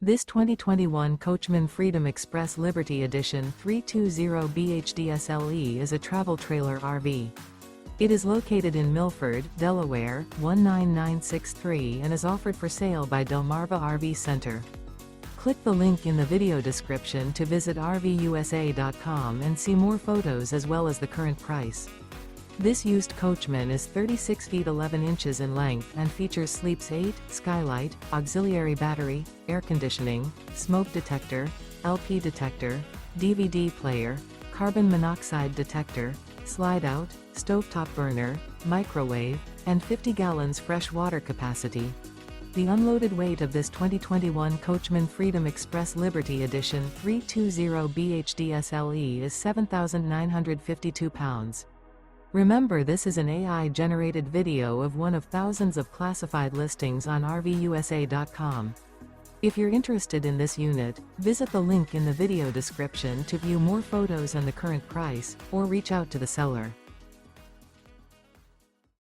This 2021 Coachmen Freedom Express Liberty Edition 320BHDSLE is a travel trailer RV. It is located in Milford, Delaware, 19963 and is offered for sale by Delmarva RV Center. Click the link in the video description to visit RVUSA.com and see more photos as well as the current price. This used coachman is 36 feet 11 inches in length and features sleeps 8, skylight, auxiliary battery, air conditioning, smoke detector, LP detector, DVD player, carbon monoxide detector, slide-out, stovetop burner, microwave, and 50 gallons fresh water capacity. The unloaded weight of this 2021 Coachmen Freedom Express Liberty Edition 320BHDSLE is 7,952 pounds. Remember, this is an AI-generated video of one of thousands of classified listings on RVUSA.com. If you're interested in this unit, visit the link in the video description to view more photos and the current price, or reach out to the seller.